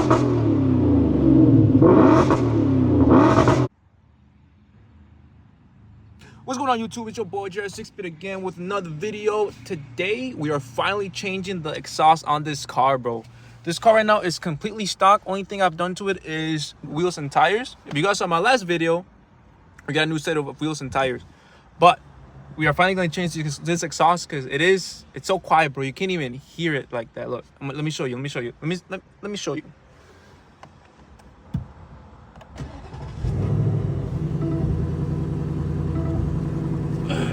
What's going on YouTube? It's your boy S650 again with another video. Today we are finally changing the exhaust on this car, bro. This car right now is completely stock. Only thing I've done to it is wheels and tires. If you guys saw my last video, we got a new set of wheels and tires. But we are finally going to change this exhaust because it's so quiet, bro. You can't even hear it like that. Look, let me show you. Let me show you. Let me show you.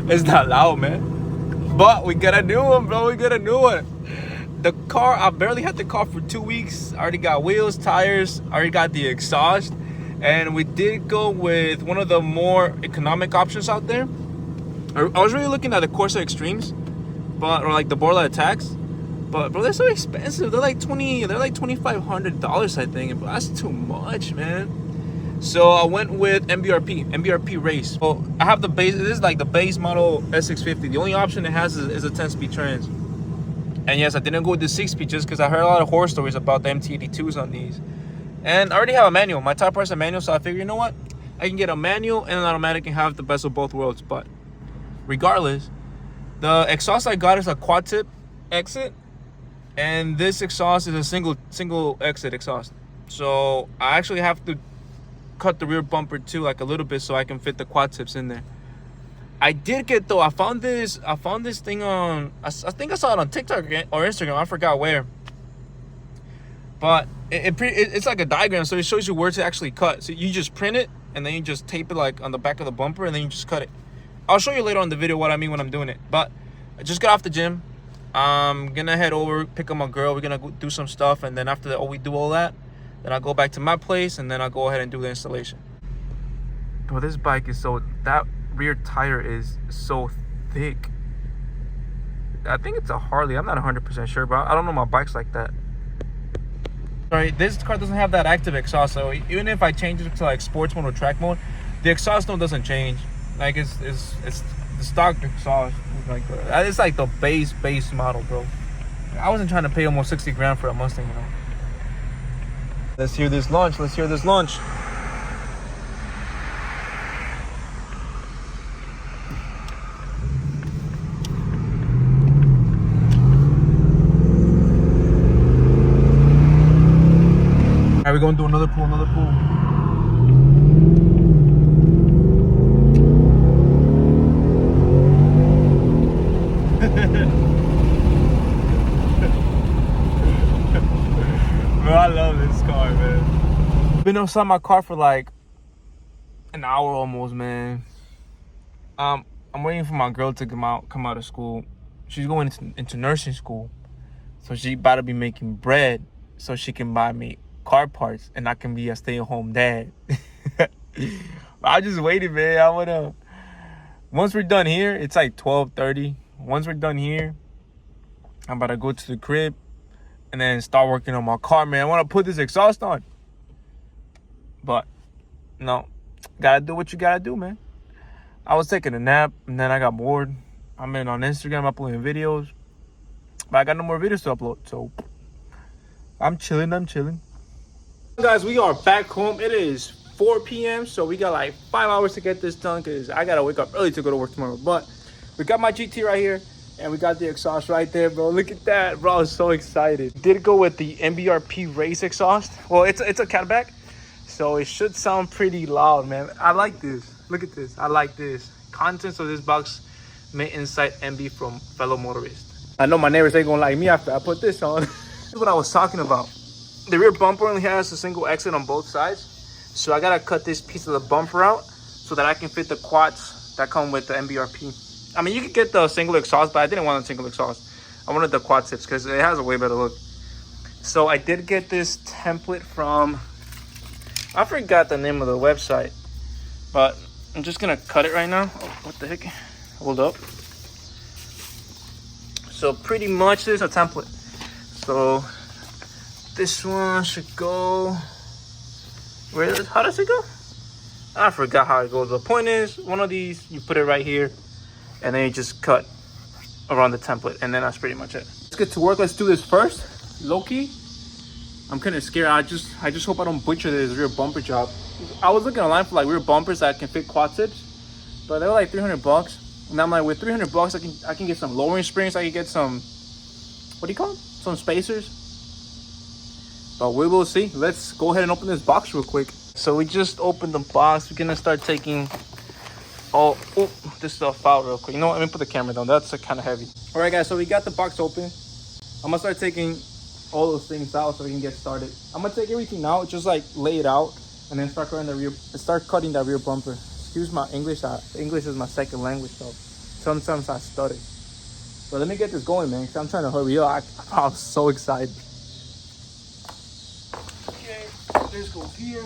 It's not loud, man. But we got a new one, bro. We got a new one. The car, I barely had the car for 2 weeks. I already got wheels, tires, I already got the exhaust. And we did go with one of the more economic options out there. I was really looking at the Corsa Extremes, or like the Borla Attacks. But bro, they're so expensive. They're like $2,500, I think. But that's too much, man. So I went with MBRP race. So I have the base. This is like the base model S650. The only option it has is a 10-speed trans. And yes, I didn't go with the 6-speed just because I heard a lot of horror stories about the MT82s on these. And I already have a manual. My top price is a manual, so I figured, you know what? I can get a manual and an automatic and have the best of both worlds. But regardless, the exhaust I got is a quad tip exit, and this exhaust is a single exit exhaust. So I actually have to cut the rear bumper too, like a little bit, so I can fit the quad tips in there. I did get though. I found this thing on. I think I saw it on TikTok or Instagram. I forgot where. But it's like a diagram, so it shows you where to actually cut. So you just print it and then you just tape it like on the back of the bumper, and then you just cut it. I'll show you later on the video what I mean when I'm doing it. But I just got off the gym. I'm gonna head over, pick up my girl. We're gonna go do some stuff, and then after that, we do all that. Then I'll go back to my place, and then I'll go ahead and do the installation. Bro, this bike is that rear tire is so thick. I think it's a Harley. I'm not 100% sure, but I don't know my bikes like that. Sorry, this car doesn't have that active exhaust, so even if I change it to like sports mode or track mode, the exhaust tone doesn't change. Like it's the stock exhaust. Like it's like the base model, bro. I wasn't trying to pay almost 60 grand for a Mustang, you know. Let's hear this launch. Let's hear this launch. All right, we're gonna do another pull. Bro, I love this car, man. Been outside my car for like an hour almost, man. I'm waiting for my girl to come out of school. She's going into nursing school, so she about to be making bread so she can buy me car parts and I can be a stay-at-home dad. I just waited, man. Once we're done here, it's like 12:30. Once we're done here, I'm about to go to the crib and then start working on my car, man. I want to put this exhaust on. But, no. Gotta do what you gotta do, man. I was taking a nap, and then I got bored. I've been on Instagram uploading videos. But I got no more videos to upload, so I'm chilling. Guys, we are back home. It is 4 p.m., so we got like 5 hours to get this done because I gotta wake up early to go to work tomorrow. But we got my GT right here. And we got the exhaust right there, bro. Look at that, bro. I was so excited. Did go with the MBRP race exhaust. Well, it's a catback, so it should sound pretty loud, man. I like this. Look at this. I like this. Contents of this box may incite envy from fellow motorists. I know my neighbors ain't gonna like me after I put this on. This is what I was talking about. The rear bumper only has a single exit on both sides, so I gotta cut this piece of the bumper out so that I can fit the quads that come with the MBRP. I mean, you could get the single exhaust, but I didn't want a single exhaust. I wanted the quad tips because it has a way better look. So I did get this template from, I forgot the name of the website, but I'm just gonna cut it right now. Oh, what the heck? Hold up. So pretty much this is a template. So this one should go, how does it go? I forgot how it goes. The point is, one of these, you put it right here, and then you just cut around the template, and then that's pretty much it. Let's get to work. Let's do this first. Low-key, I'm kind of scared. I just hope I don't butcher this rear bumper job. I was looking online for like rear bumpers that can fit quad tips, but they were like $300. And I'm like, with $300, I can get some lowering springs. I can get some, what do you call them? Some spacers. But we will see. Let's go ahead and open this box real quick. So we just opened the box. We're gonna start taking this stuff out real quick. You know what? Let me put the camera down. That's kind of heavy. All right, guys. So we got the box open. I'm gonna start taking all those things out so we can get started. I'm gonna take everything out, just like lay it out, and then start cutting that rear bumper. Excuse my English. English is my second language, so sometimes I stutter. But let me get this going, man, because I'm trying to hurry up. I'm so excited. Okay, this goes here.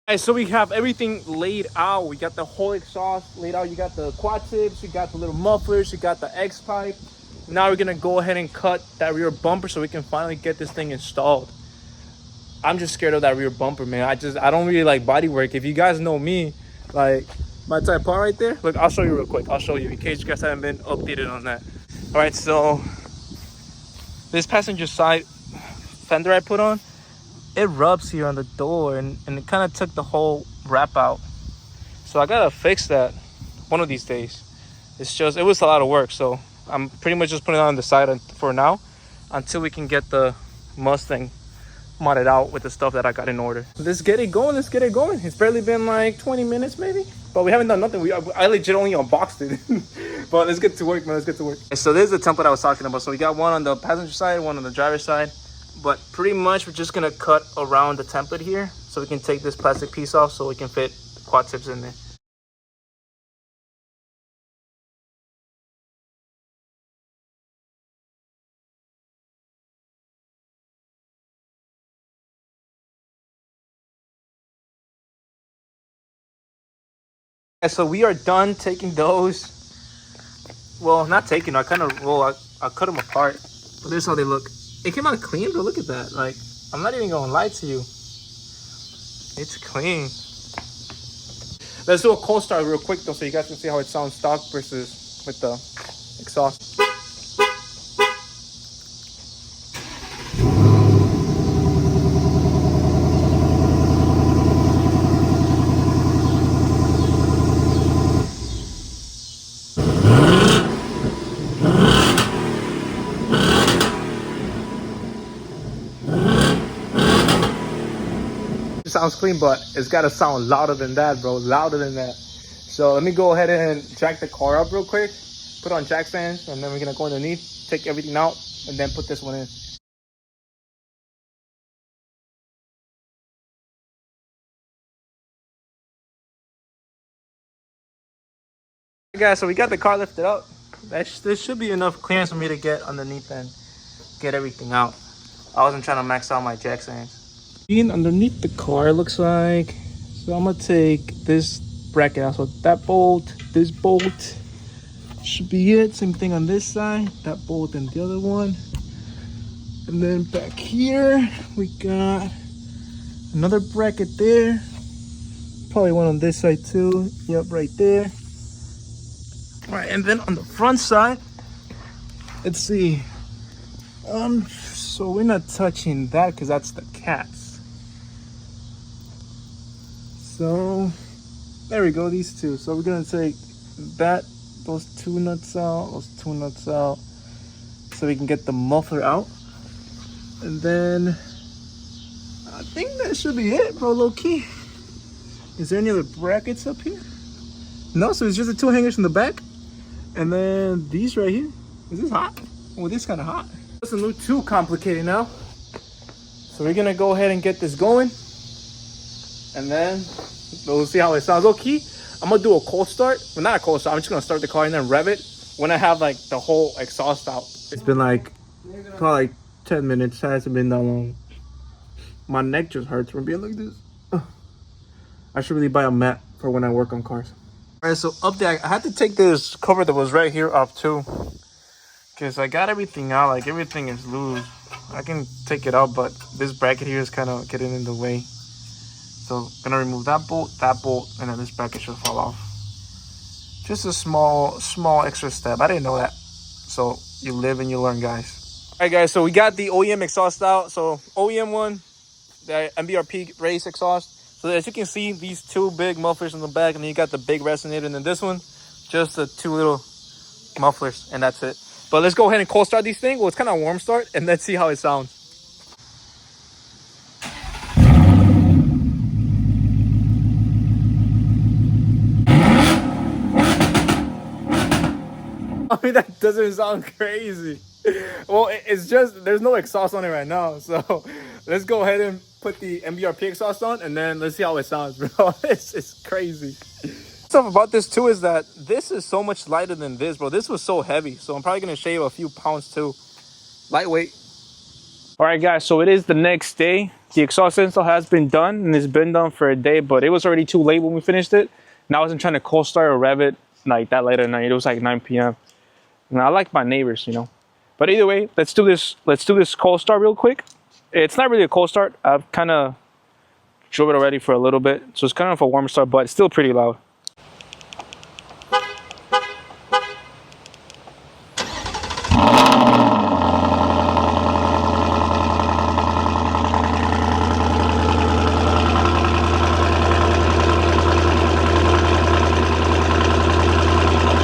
Alright, so we have everything laid out. We got the whole exhaust laid out. You got the quad tips, you got the little mufflers, you got the X pipe. Now we're gonna go ahead and cut that rear bumper so we can finally get this thing installed. I'm just scared of that rear bumper, man. I don't really like body work. If you guys know me, like my type part right there, look, I'll show you real quick. I'll show you in case you guys haven't been updated on that. All right, so this passenger side fender I put on, it rubs here on the door, and it kind of took the whole wrap out. So I gotta fix that one of these days. It was a lot of work, so I'm pretty much just putting it on the side for now until we can get the Mustang modded out with the stuff that I got in order. Let's get it going. It's barely been like 20 minutes maybe, but we haven't done nothing. I legit only unboxed it. But let's get to work, man. Let's get to work. So this is the template I was talking about. So we got one on the passenger side, one on the driver's side, but pretty much we're just gonna cut around the template here so we can take this plastic piece off so we can fit quad tips in there. So we are done taking those. Well, not taking. I cut them apart. But this is how they look. It came out clean, but look at that. Like, I'm not even gonna lie to you. It's clean. Let's do a cold start real quick though, so you guys can see how it sounds stock versus with the exhaust. Sounds clean, but it's got to sound louder than that, bro. Louder than that. So let me go ahead and jack the car up real quick, put on jack stands, and then we're gonna go underneath, take everything out, and then put this one in. Guys, so we got the car lifted up. There should be enough clearance for me to get underneath and get everything out. I wasn't trying to max out my jack stands. Being underneath the car, looks like. So I'm gonna take this bracket out. So that bolt, this bolt should be it. Same thing on this side, that bolt and the other one. And then back here, we got another bracket there. Probably one on this side too. Yep, right there. All right, and then on the front side, let's see. So we're not touching that because that's the cat's. So there we go, these two. So we're gonna take those two nuts out, so we can get the muffler out. And then I think that should be it, bro, low key. Is there any other brackets up here? No, so it's just the two hangers in the back. And then these right here. Is this hot? Oh, this is kind of hot. It's a little too complicated now. So we're gonna go ahead and get this going. And then we'll see how it sounds. Okay, I'm gonna do a cold start. Well, not a cold start. I'm just gonna start the car and then rev it when I have like the whole exhaust out. It's been like probably like 10 minutes. It hasn't been that long. My neck just hurts from being like this. I should really buy a mat for when I work on cars. All right, so up there, I had to take this cover that was right here off too. because I got everything out. Like everything is loose. I can take it out, but this bracket here is kind of getting in the way. So I'm gonna remove that bolt, and then this bracket should fall off. Just a small extra step. I didn't know that. So you live and you learn, guys. All right, guys. So we got the OEM exhaust out. So OEM one, the MBRP race exhaust. So as you can see, these two big mufflers in the back, and then you got the big resonator, and then this one, just the two little mufflers, and that's it. But let's go ahead and cold start these things. Well, it's kind of warm start, and let's see how it sounds. I mean, that doesn't sound crazy. Well, it's just, there's no exhaust on it right now. So let's go ahead and put the MBRP exhaust on, and then let's see how it sounds, bro. It's crazy. Stuff about this too is that this is so much lighter than this, bro. This was so heavy. So I'm probably going to shave a few pounds too. Lightweight. All right, guys. So it is the next day. The exhaust install has been done, and it's been done for a day, but it was already too late when we finished it. And I wasn't trying to cold start or rev it like that late at night. It was like 9 p.m. And I like my neighbors, you know. But either way, let's do this cold start real quick. It's not really a cold start. I've kind of drove it already for a little bit. So it's kind of a warm start, but it's still pretty loud.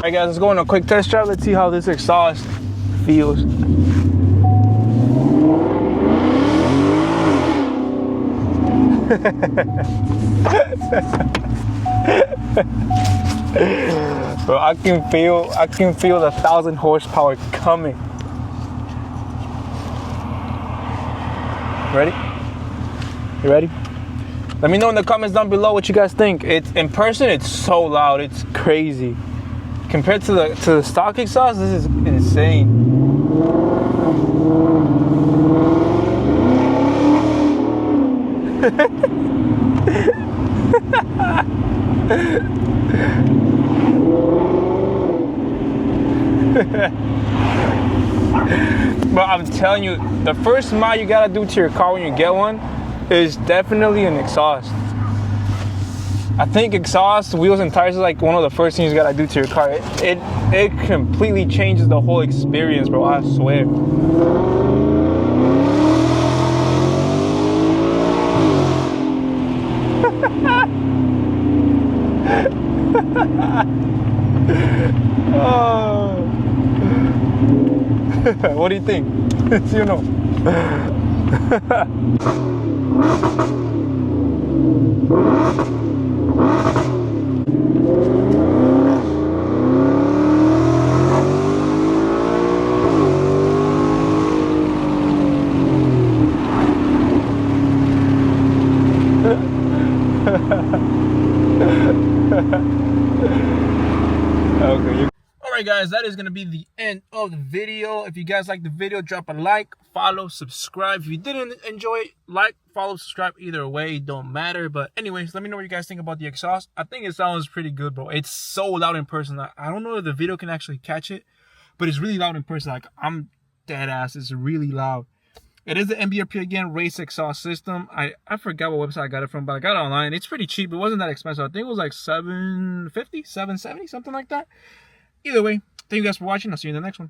Alright guys, let's go on a quick test drive. Let's see how this exhaust feels. Bro, I can feel the 1,000 horsepower coming. Ready? You ready? Let me know in the comments down below what you guys think. It's in person, it's so loud, it's crazy. Compared to the stock exhaust, this is insane. But I'm telling you, the first mod you gotta do to your car when you get one is definitely an exhaust. I think exhaust, wheels, and tires is like one of the first things you gotta do to your car. It completely changes the whole experience, bro. I swear. Oh. What do you think? You know. Okay. Alright guys, that is going to be the end of the video. If you guys like the video, drop a like, follow, subscribe. If you didn't enjoy it, like, follow, subscribe. Either way, don't matter. But anyways, let me know what you guys think about the exhaust. I think it sounds pretty good, bro. It's so loud in person. I don't know if the video can actually catch it, but it's really loud in person. Like, I'm dead ass. It's really loud. It is the MBRP again, race exhaust system. I forgot what website I got it from, but I got it online. It's pretty cheap. It wasn't that expensive. I think it was like $750, $770, something like that. Either way, thank you guys for watching. I'll see you in the next one.